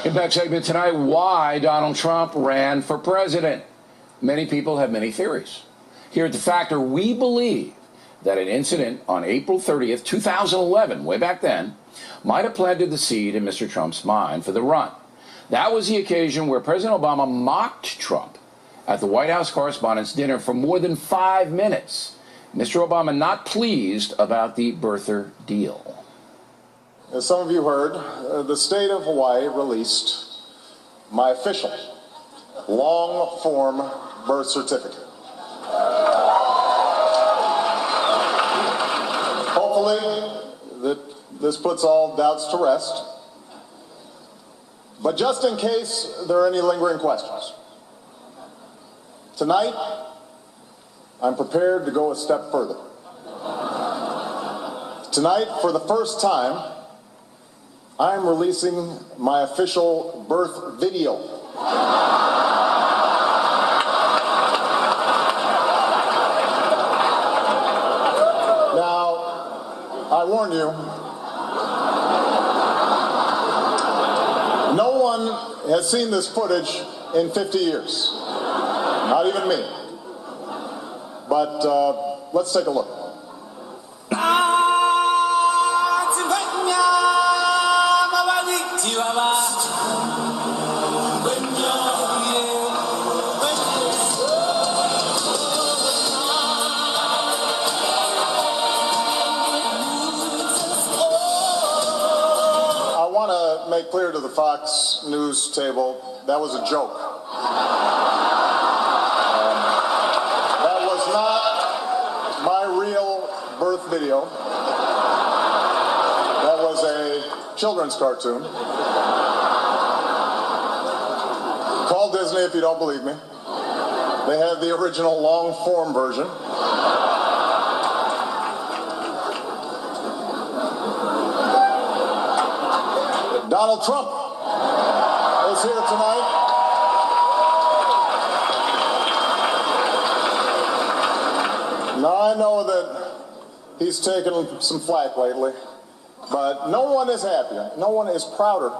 Impact segment tonight, why Donald Trump ran for president. Many people have many theories. Here at The Factor, we believe that an incident on April 30th, 2011, way back then, might have planted the seed in Mr. Trump's mind for the run. That was the occasion where President Obama mocked Trump at the White House Correspondents Dinner for more than 5 minutes. Mr. Obama not pleased about the birther deal. As some of you heard, the state of Hawaii released my official long-form birth certificate. Hopefully, this puts all doubts to rest. But just in case there are any lingering questions, tonight, I'm prepared to go a step further. Tonight, for the first time, I'm releasing my official birth video. Now, I warn you, no one has seen this footage in 50 years. Not even me. But let's take a look. I want to make clear to the Fox News table, that was a joke. That was not my real birth video. That was a children's cartoon. Call Disney if you don't believe me. They have the original long-form version. Donald Trump is here tonight. Now, I know that he's taken some flack lately, but no one is happier, no one is prouder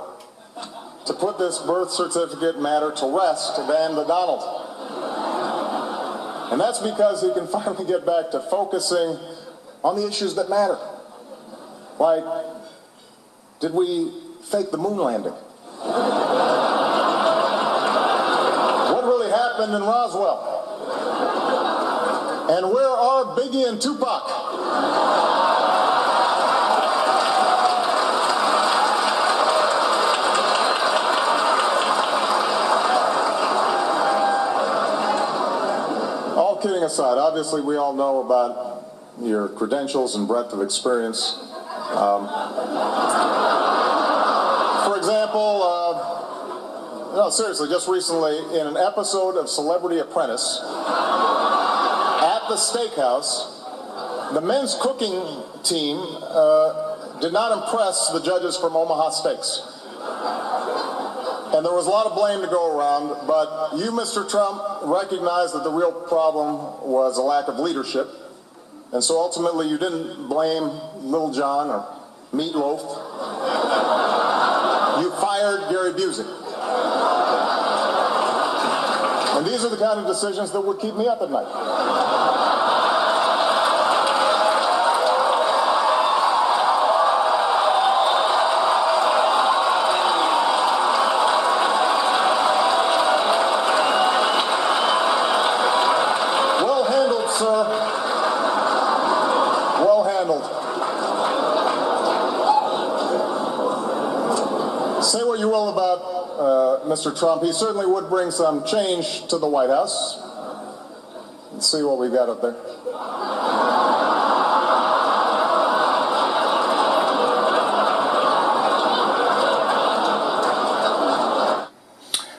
to put this birth certificate matter to rest than the Donald. And that's because he can finally get back to focusing on the issues that matter. Like, did we fake the moon landing? What really happened in Roswell? And where are Biggie and Tupac? All kidding aside, obviously we all know about your credentials and breadth of experience. For example, no, seriously, just recently in an episode of Celebrity Apprentice at the steakhouse, the men's cooking team did not impress the judges from Omaha Steaks. And there was a lot of blame to go around, but you, Mr. Trump, recognized that the real problem was a lack of leadership. And so ultimately you didn't blame Little John or Meatloaf. You fired Gary Busey. And these are the kind of decisions that would keep me up at night. Well handled, sir. Well handled. Say what you will about Mr. Trump. He certainly would bring some change to the White House. Let's see what we've got up there.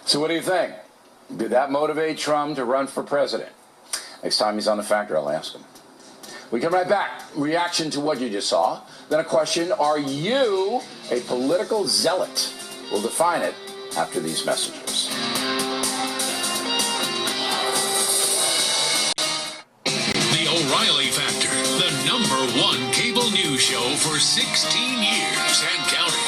So what do you think? Did that motivate Trump to run for president? Next time he's on The Factor, I'll ask him. We come right back. Reaction to what you just saw. Then a question, are you a political zealot? We'll define it after these messages. The O'Reilly Factor, the #1 cable news show for 16 years and counting.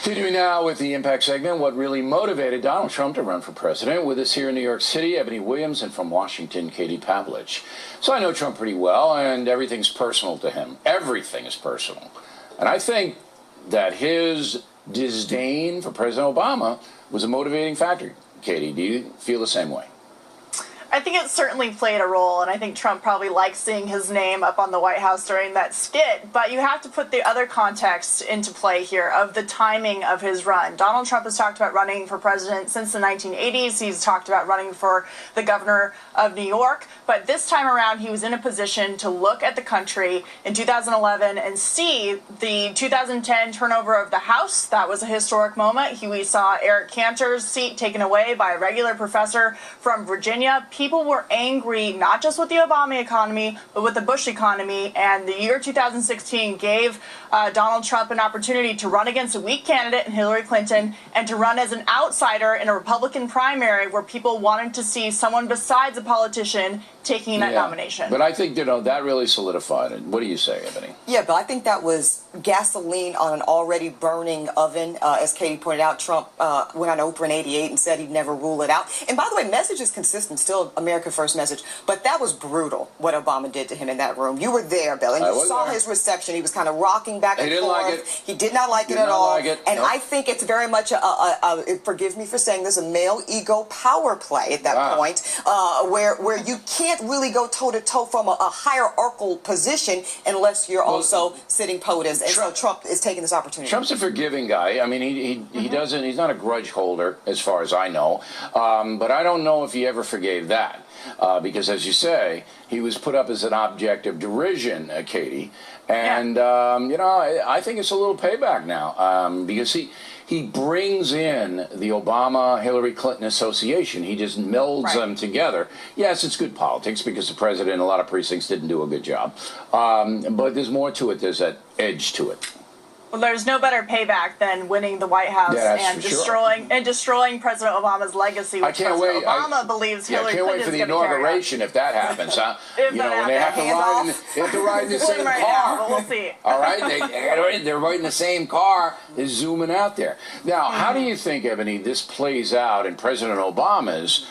Continuing now with the Impact segment, what really motivated Donald Trump to run for president. With us here in New York City, Ebony Williams, and from Washington, Katie Pavlich. So I know Trump pretty well, and everything's personal to him. Everything is personal. And I think that his disdain for President Obama was a motivating factor. Katie, do you feel the same way? I think it certainly played a role, and I think Trump probably liked seeing his name up on the White House during that skit. But you have to put the other context into play here of the timing of his run. Donald Trump has talked about running for president since the 1980s. He's talked about running for the governor of New York. But this time around, he was in a position to look at the country in 2011 and see the 2010 turnover of the House. That was a historic moment. We saw Eric Cantor's seat taken away by a regular professor from Virginia. People were angry, not just with the Obama economy, but with the Bush economy. And the year 2016 gave Donald Trump an opportunity to run against a weak candidate in Hillary Clinton and to run as an outsider in a Republican primary where people wanted to see someone besides a politician taking that nomination. But I think, that really solidified it. What do you say, Ebony? Yeah, but I think that was gasoline on an already burning oven. As Katie pointed out, Trump went on Oprah in '88 and said he'd never rule it out. And by the way, message is consistent, still America First message. But that was brutal, what Obama did to him in that room. You were there, Bill, and you saw his reception. He was kind of rocking back and forth. He didn't like it. He did not like it at all. And I think it's very much, forgive me for saying this, a male ego power play at that point, where you can't really go toe-to-toe from a hierarchical position unless you're also sitting POTUS. And so Trump is taking this opportunity. Trump's a forgiving guy. I mean, he doesn't, he's not a grudge holder, as far as I know. But I don't know if he ever forgave that. Because, as you say, he was put up as an object of derision, Katie. And, I think it's a little payback now. Because he brings in the Obama-Hillary Clinton association. He just melds them together. Yes, it's good politics because the president in a lot of precincts didn't do a good job. But there's more to it. There's that edge to it. Well, there's no better payback than winning the White House and destroying President Obama's legacy. Which President Obama believes Hillary Clinton is going to carry out. I can't wait for the inauguration if that happens. Huh? When they have to ride in the same car. Now, we'll see. All right, they're right in the same car. They're zooming out there. Now, how do you think, Ebony, this plays out in President Obama's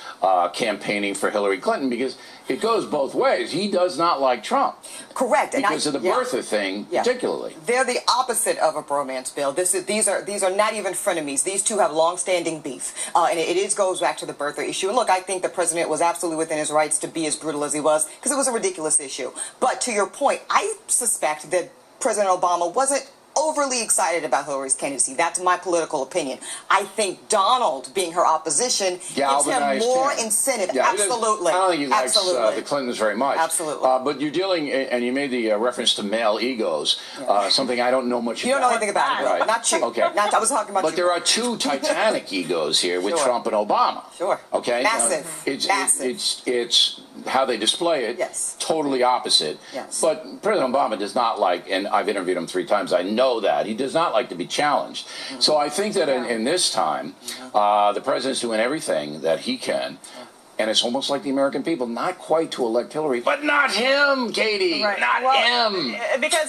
campaigning for Hillary Clinton? Because it goes both ways. He does not like Trump. Correct. Because of the birther thing, particularly. They're the opposite of a bromance, Bill. These are not even frenemies. These two have long-standing beef. And it goes back to the birther issue. And look, I think the president was absolutely within his rights to be as brutal as he was because it was a ridiculous issue. But to your point, I suspect that President Obama wasn't overly excited about Hillary's candidacy. That's my political opinion. I think Donald, being her opposition, gives him more incentive. Absolutely. I don't think he likes the Clintons very much. Absolutely. But you're dealing, and you made the reference to male egos, something I don't know much about. You don't know anything about it, right? Not you. Okay. I was talking about you. But there are two titanic egos here with Trump and Obama. Sure. Okay? Massive. It's how they display it. Yes. Totally opposite. Yes. But President Obama does not like, and I've interviewed him 3 times, I know that. He does not like to be challenged. So I think that in this time, the president's doing everything that he can. And it's almost like the American people, not quite to elect Hillary, but not him, Katie. Not him. Because